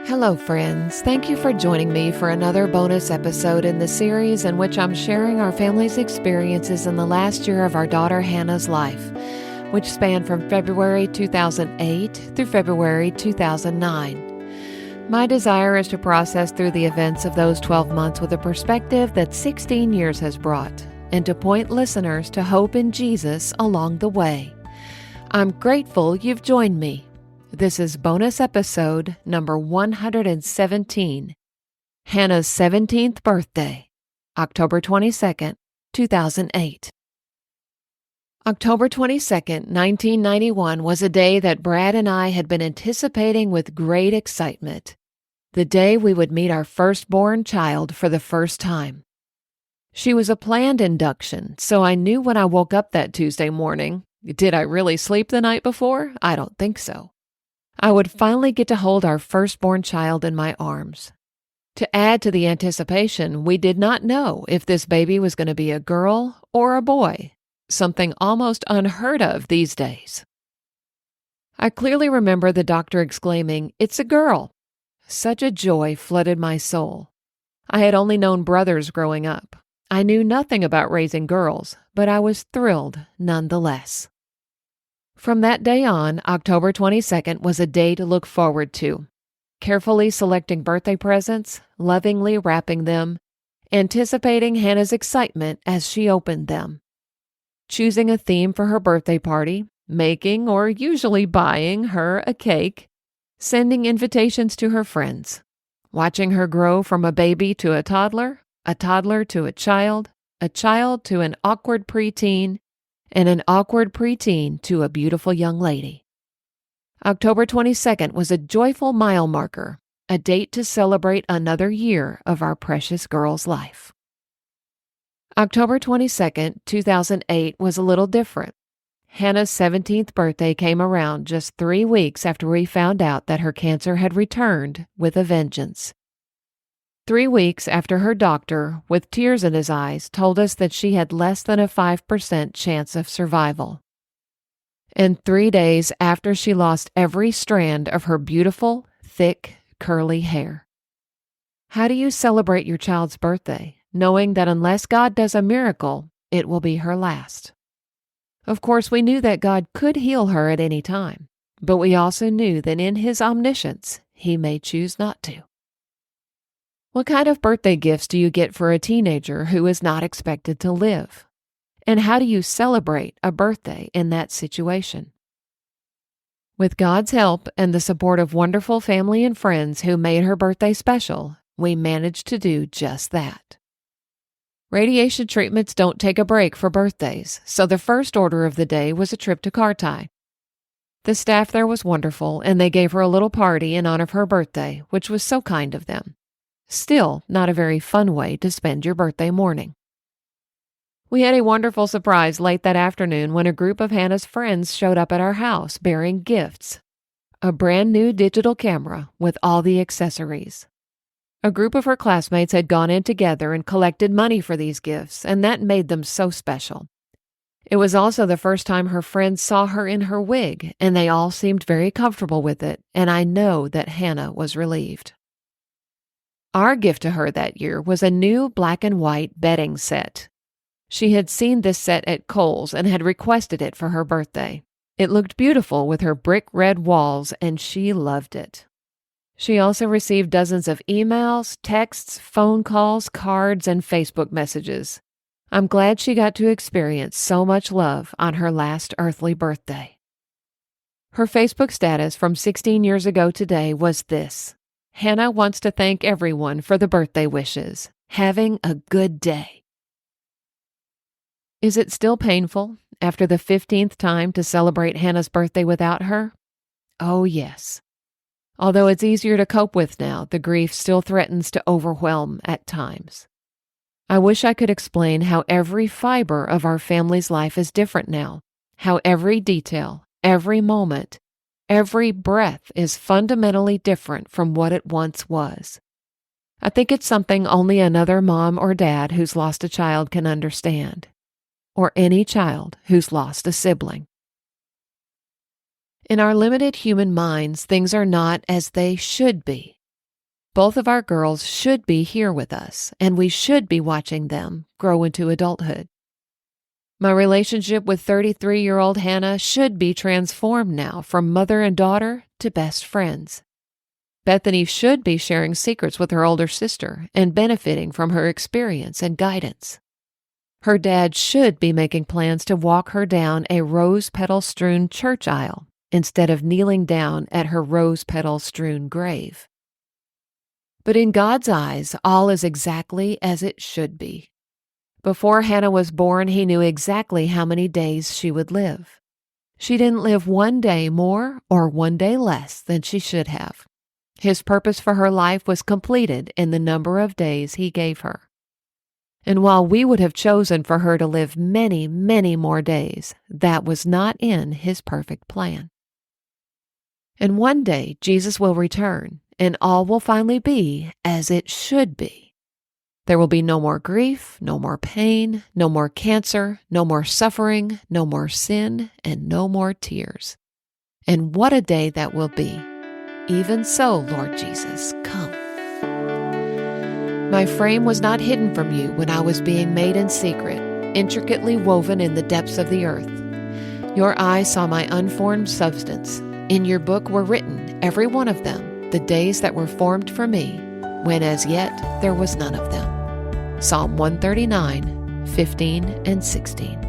Hello, friends. Thank you for joining me for another bonus episode in the series in which I'm sharing our family's experiences in the last year of our daughter Hannah's life, which spanned from February 2008 through February 2009. My desire is to process through the events of those 12 months with a perspective that 16 years has brought, and to point listeners to hope in Jesus along the way. I'm grateful you've joined me. This is bonus episode number 117, Hannah's 17th birthday, October 22nd, 2008. October 22nd, 1991 was a day that Brad and I had been anticipating with great excitement, the day we would meet our firstborn child for the first time. She was a planned induction, so I knew when I woke up that Tuesday morning, did I really sleep the night before? I don't think so. I would finally get to hold our firstborn child in my arms. To add to the anticipation, we did not know if this baby was going to be a girl or a boy, something almost unheard of these days. I clearly remember the doctor exclaiming, "It's a girl." Such a joy flooded my soul. I had only known brothers growing up. I knew nothing about raising girls, but I was thrilled nonetheless. From that day on, October 22nd was a day to look forward to, carefully selecting birthday presents, lovingly wrapping them, anticipating Hannah's excitement as she opened them, choosing a theme for her birthday party, making or usually buying her a cake, sending invitations to her friends, watching her grow from a baby to a toddler to a child to an awkward preteen, and an awkward preteen to a beautiful young lady. October 22nd was a joyful mile marker, a date to celebrate another year of our precious girl's life. October 22nd, 2008 was a little different. Hannah's 17th birthday came around just 3 weeks after we found out that her cancer had returned with a vengeance. 3 weeks after her doctor, with tears in his eyes, told us that she had less than a 5% chance of survival. And 3 days after she lost every strand of her beautiful, thick, curly hair. How do you celebrate your child's birthday, knowing that unless God does a miracle, it will be her last? Of course, we knew that God could heal her at any time, but we also knew that in His omniscience, He may choose not to. What kind of birthday gifts do you get for a teenager who is not expected to live? And how do you celebrate a birthday in that situation? With God's help and the support of wonderful family and friends who made her birthday special, we managed to do just that. Radiation treatments don't take a break for birthdays, so the first order of the day was a trip to Kartai. The staff there was wonderful, and they gave her a little party in honor of her birthday, which was so kind of them. Still, not a very fun way to spend your birthday morning. We had a wonderful surprise late that afternoon when a group of Hannah's friends showed up at our house bearing gifts. A brand new digital camera with all the accessories. A group of her classmates had gone in together and collected money for these gifts, and that made them so special. It was also the first time her friends saw her in her wig, and they all seemed very comfortable with it, and I know that Hannah was relieved. Our gift to her that year was a new black and white bedding set. She had seen this set at Kohl's and had requested it for her birthday. It looked beautiful with her brick red walls, and she loved it. She also received dozens of emails, texts, phone calls, cards, and Facebook messages. I'm glad she got to experience so much love on her last earthly birthday. Her Facebook status from 16 years ago today was this: Hannah wants to thank everyone for the birthday wishes. Having a good day. Is it still painful after the 15th time to celebrate Hannah's birthday without her? Oh, yes. Although it's easier to cope with now, the grief still threatens to overwhelm at times. I wish I could explain how every fiber of our family's life is different now, how every detail, every moment, every breath is fundamentally different from what it once was. I think it's something only another mom or dad who's lost a child can understand, or any child who's lost a sibling. In our limited human minds, things are not as they should be. Both of our girls should be here with us, and we should be watching them grow into adulthood. My relationship with 33-year-old Hannah should be transformed now from mother and daughter to best friends. Bethany should be sharing secrets with her older sister and benefiting from her experience and guidance. Her dad should be making plans to walk her down a rose-petal-strewn church aisle instead of kneeling down at her rose-petal-strewn grave. But in God's eyes, all is exactly as it should be. Before Hannah was born, He knew exactly how many days she would live. She didn't live one day more or one day less than she should have. His purpose for her life was completed in the number of days He gave her. And while we would have chosen for her to live many, many more days, that was not in His perfect plan. And one day, Jesus will return, and all will finally be as it should be. There will be no more grief, no more pain, no more cancer, no more suffering, no more sin, and no more tears. And what a day that will be. Even so, Lord Jesus, come. My frame was not hidden from you when I was being made in secret, intricately woven in the depths of the earth. Your eye saw my unformed substance. In your book were written, every one of them, the days that were formed for me, when as yet there was none of them. Psalm 139, 15 and 16.